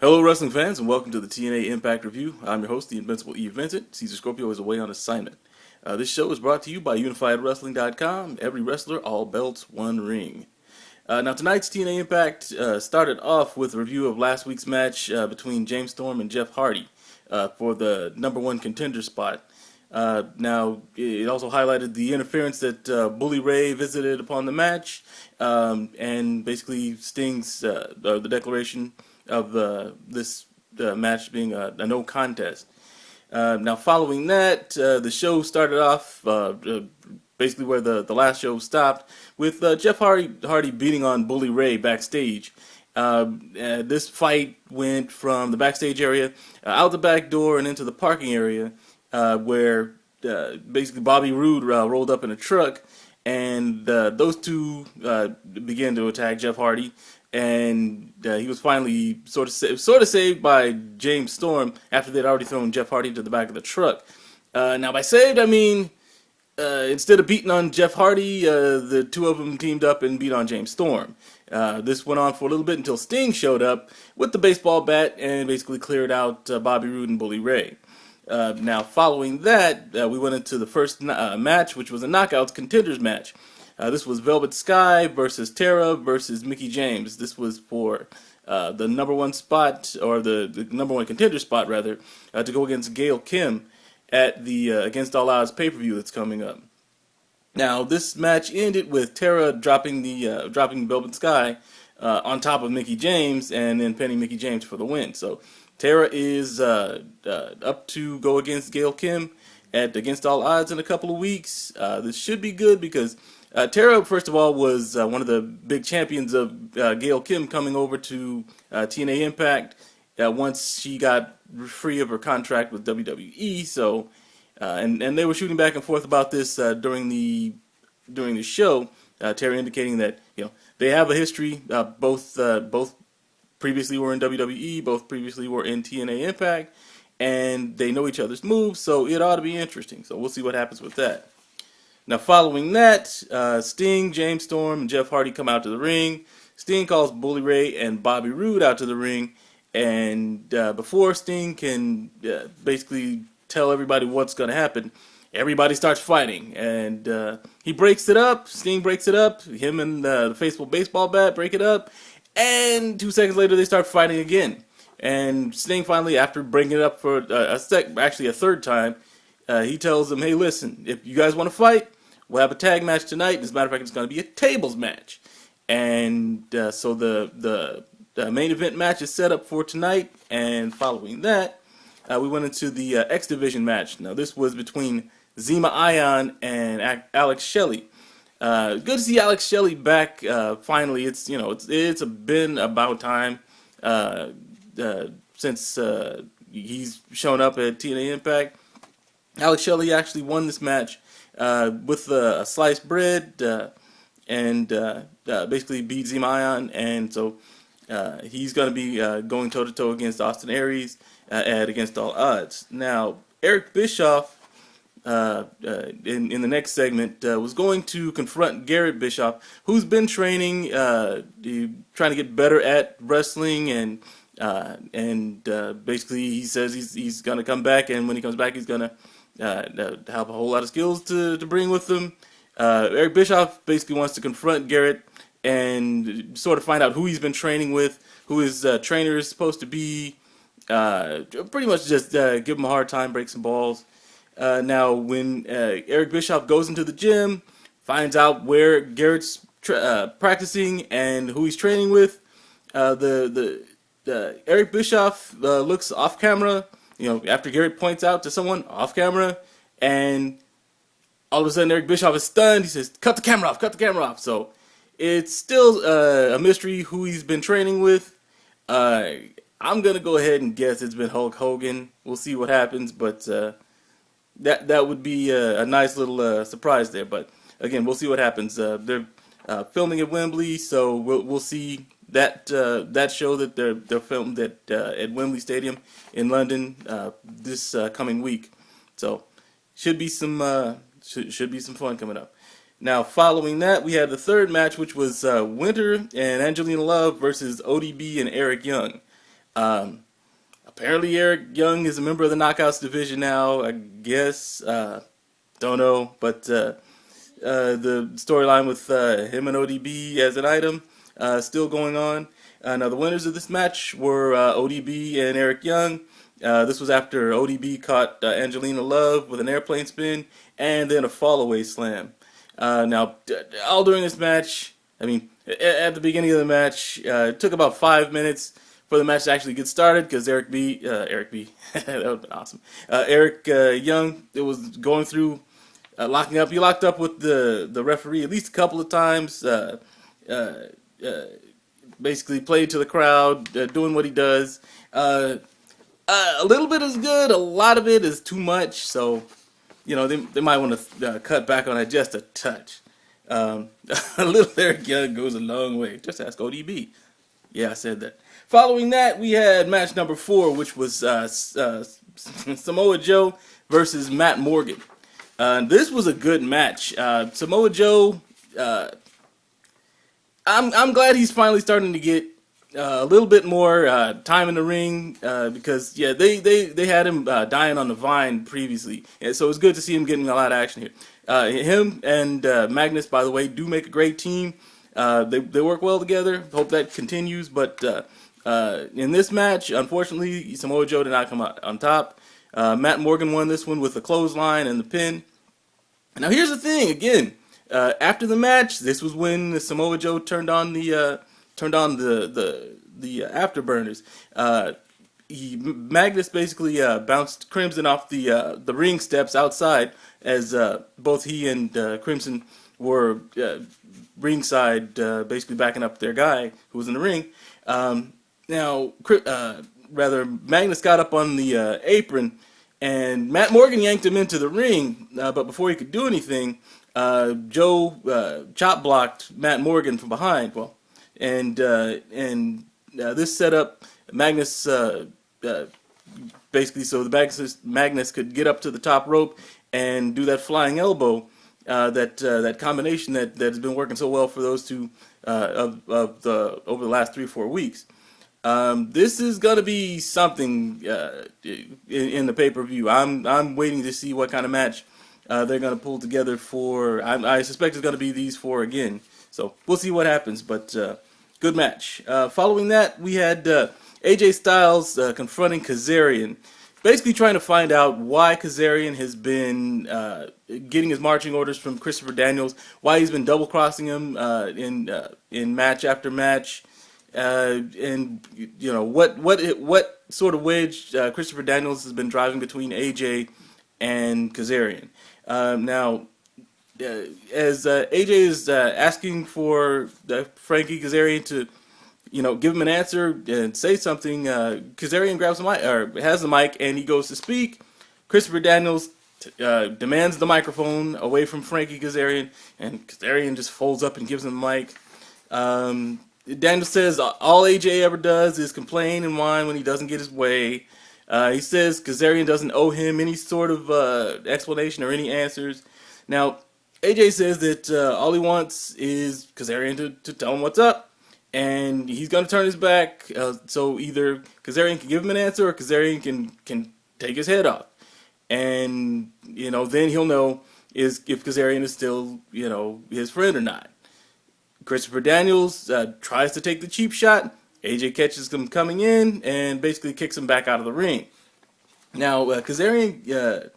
Hello, wrestling fans, and welcome to the TNA Impact Review. I'm your host, the Invincible E. Vincent. Caesar Scorpio is away on assignment. This show is brought to you by UnifiedWrestling.com. Every wrestler, all belts, one ring. Now, tonight's TNA Impact started off with a review of last week's match between James Storm and Jeff Hardy for the number one contender spot. Now, it also highlighted the interference that Bully Ray visited upon the match, and basically Sting's the declaration of this match being a no contest. Now, following that, the show started off basically where the last show stopped, with Jeff Hardy beating on Bully Ray backstage. This fight went from the backstage area out the back door and into the parking area, where basically Bobby Roode rolled up in a truck, and those two began to attack Jeff Hardy. And he was finally sort of saved by James Storm after they'd already thrown Jeff Hardy into the back of the truck. Now, by saved, I mean instead of beating on Jeff Hardy, the two of them teamed up and beat on James Storm. This went on for a little bit until Sting showed up with the baseball bat and basically cleared out Bobby Roode and Bully Ray. Now, following that, we went into the first match, which was a Knockouts Contenders match. This was Velvet Sky versus Tara versus Mickie James. This was for the number one spot, or the number one contender spot, rather, to go against Gail Kim at the Against All Odds pay-per-view that's coming up. Now, this match ended with Tara dropping Velvet Sky on top of Mickie James and then pinning Mickie James for the win. So Tara is up to go against Gail Kim at Against All Odds in a couple of weeks. This should be good because Tara, first of all, was one of the big champions of Gail Kim coming over to TNA Impact once she got free of her contract with WWE. So, and they were shooting back and forth about this during the show. Tara indicating that they have a history. Both previously were in WWE. Both previously were in TNA Impact, and they know each other's moves. So it ought to be interesting. So we'll see what happens with that. Now, following that, Sting, James Storm, and Jeff Hardy come out to the ring. Sting calls Bully Ray and Bobby Roode out to the ring, and before Sting can basically tell everybody what's going to happen, everybody starts fighting, and he breaks it up. Sting breaks it up. Him and the faithful baseball bat break it up, and 2 seconds later they start fighting again. And Sting finally, after breaking it up for a third time, he tells them, hey, listen, if you guys want to fight, we'll have a tag match tonight. As a matter of fact, it's going to be a tables match. And so the main event match is set up for tonight. And following that, we went into the X Division match. Now, this was between Zema Ion and Alex Shelley. Good to see Alex Shelley back finally. It's been about time since he's shown up at TNA Impact. Alex Shelley actually won this match with a sliced bread and basically beat Zema Ion, and so he's going to be going toe-to-toe against Austin Aries at Against All Odds. Now, Eric Bischoff, in the next segment, was going to confront Garrett Bischoff, who's been training, trying to get better at wrestling, and basically he says he's going to come back, and when he comes back, he's going to have a whole lot of skills to bring with them. Eric Bischoff basically wants to confront Garrett and sort of find out who he's been training with, who his trainer is supposed to be, pretty much just give him a hard time, break some balls. Now, when Eric Bischoff goes into the gym, finds out where Garrett's practicing and who he's training with, Eric Bischoff looks off camera, after Garrett points out to someone off camera, and all of a sudden Eric Bischoff is stunned. He says, cut the camera off. So it's still a mystery who he's been training with. I'm going to go ahead and guess it's been Hulk Hogan. We'll see what happens, but that would be a nice little surprise there. But again, we'll see what happens. They're filming at Wembley, so we'll see that show that they're filmed at Wembley Stadium in London this coming week. So should be some fun coming up. Now, following that, we had the third match, which was Winter and Angelina Love versus ODB and Eric Young. Apparently, Eric Young is a member of the Knockouts division now. I guess don't know, but the storyline with him and ODB as an item still going on. Now, the winners of this match were ODB and Eric Young. This was after ODB caught Angelina Love with an airplane spin and then a fallaway slam. Now, all during this match, I mean, at the beginning of the match, it took about 5 minutes for the match to actually get started because Eric that would have been awesome. Eric Young, it was going through locking up. He locked up with the referee at least a couple of times. Basically played to the crowd, doing what he does. A little bit is good, a lot of it is too much. So, they might want to cut back on it just a touch. A little Eric Young goes a long way. Just ask ODB. Yeah, I said that. Following that, we had match number 4, which was Samoa Joe versus Matt Morgan. This was a good match. Samoa Joe, I'm glad he's finally starting to get a little bit more time in the ring because they had him dying on the vine previously, and so it's good to see him getting a lot of action here. Him and Magnus, by the way, do make a great team. They work well together. Hope that continues. But in this match, unfortunately, Samoa Joe did not come out on top. Matt Morgan won this one with the clothesline and the pin. Now here's the thing. Again, after the match, this was when Samoa Joe turned on the afterburners. Magnus basically bounced Crimson off the ring steps outside as both he and Crimson were ringside, basically backing up their guy who was in the ring. Magnus got up on the apron, and Matt Morgan yanked him into the ring, but before he could do anything, Joe chop blocked Matt Morgan from behind. This set up Magnus basically so the Magnus could get up to the top rope and do that flying elbow. That combination that has been working so well for those two over the last 3 or 4 weeks. This is gonna be something in the pay-per-view. I'm waiting to see what kind of match they're gonna pull together for. I suspect it's gonna be these 4 again. So we'll see what happens. But good match. Following that, we had AJ Styles confronting Kazarian, basically trying to find out why Kazarian has been getting his marching orders from Christopher Daniels, why he's been double-crossing him in match after match, and what sort of wedge Christopher Daniels has been driving between AJ and Kazarian. Now, as AJ is asking for Frankie Kazarian to give him an answer and say something, Kazarian grabs the mic, or has the mic, and he goes to speak. Christopher Daniels demands the microphone away from Frankie Kazarian, and Kazarian just folds up and gives him the mic. Daniels says all AJ ever does is complain and whine when he doesn't get his way. He says Kazarian doesn't owe him any sort of explanation or any answers. Now, AJ says that all he wants is Kazarian to tell him what's up. And he's going to turn his back, so either Kazarian can give him an answer or Kazarian can take his head off. And, then he'll know if Kazarian is still, his friend or not. Christopher Daniels tries to take the cheap shot. AJ catches him coming in and basically kicks him back out of the ring. Now, Kazarian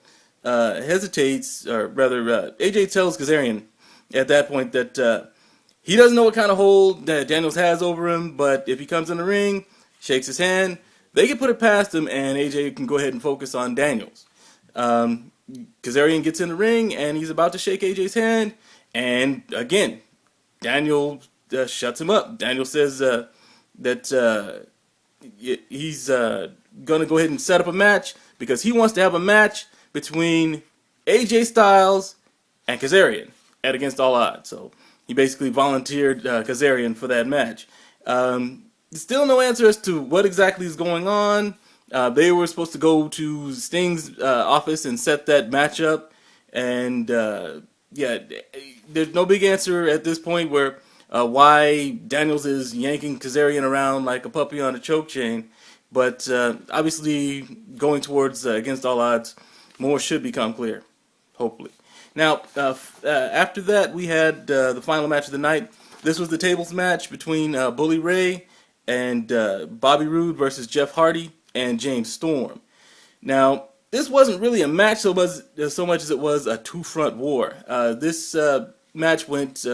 hesitates, or rather, AJ tells Kazarian at that point that he doesn't know what kind of hold that Daniels has over him, but if he comes in the ring, shakes his hand, they can put it past him, and AJ can go ahead and focus on Daniels. Kazarian gets in the ring, and he's about to shake AJ's hand, and again, Daniel shuts him up. Daniel says that he's going to go ahead and set up a match because he wants to have a match between AJ Styles and Kazarian at Against All Odds. So he basically volunteered Kazarian for that match. Still no answer as to what exactly is going on. They were supposed to go to Sting's office and set that match up. And, there's no big answer at this point where why Daniels is yanking Kazarian around like a puppy on a choke chain. But obviously, going towards against all odds, more should become clear, hopefully. Now, after that, we had the final match of the night. This was the tables match between Bully Ray and Bobby Roode versus Jeff Hardy and James Storm. Now, this wasn't really a match so much as it was a two-front war. This match went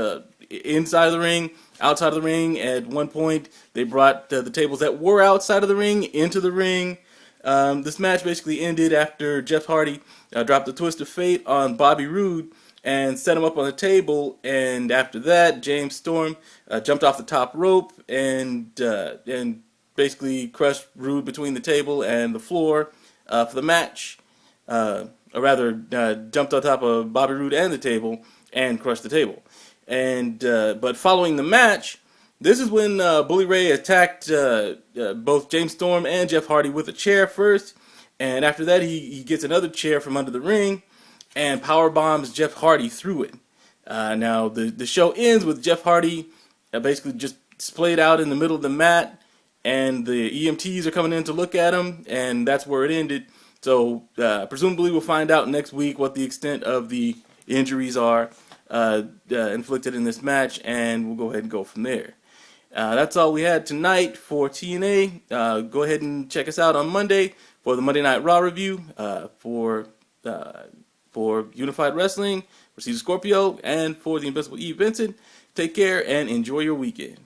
inside of the ring, outside of the ring. At one point, they brought the tables that were outside of the ring into the ring. This match basically ended after Jeff Hardy dropped the twist of fate on Bobby Roode and set him up on the table. And after that, James Storm jumped off the top rope and basically crushed Roode between the table and the floor for the match. Or rather, jumped on top of Bobby Roode and the table and crushed the table. And but following the match, this is when Bully Ray attacked both James Storm and Jeff Hardy with a chair first, and after that he gets another chair from under the ring and power bombs Jeff Hardy through it. Now the show ends with Jeff Hardy basically just splayed out in the middle of the mat, and the EMTs are coming in to look at him, and that's where it ended. So presumably we'll find out next week what the extent of the injuries are inflicted in this match, and we'll go ahead and go from there. That's all we had tonight for TNA. Go ahead and check us out on Monday for the Monday Night Raw review for Unified Wrestling, for Caesar Scorpio, and for the Invincible E. Vincent. Take care and enjoy your weekend.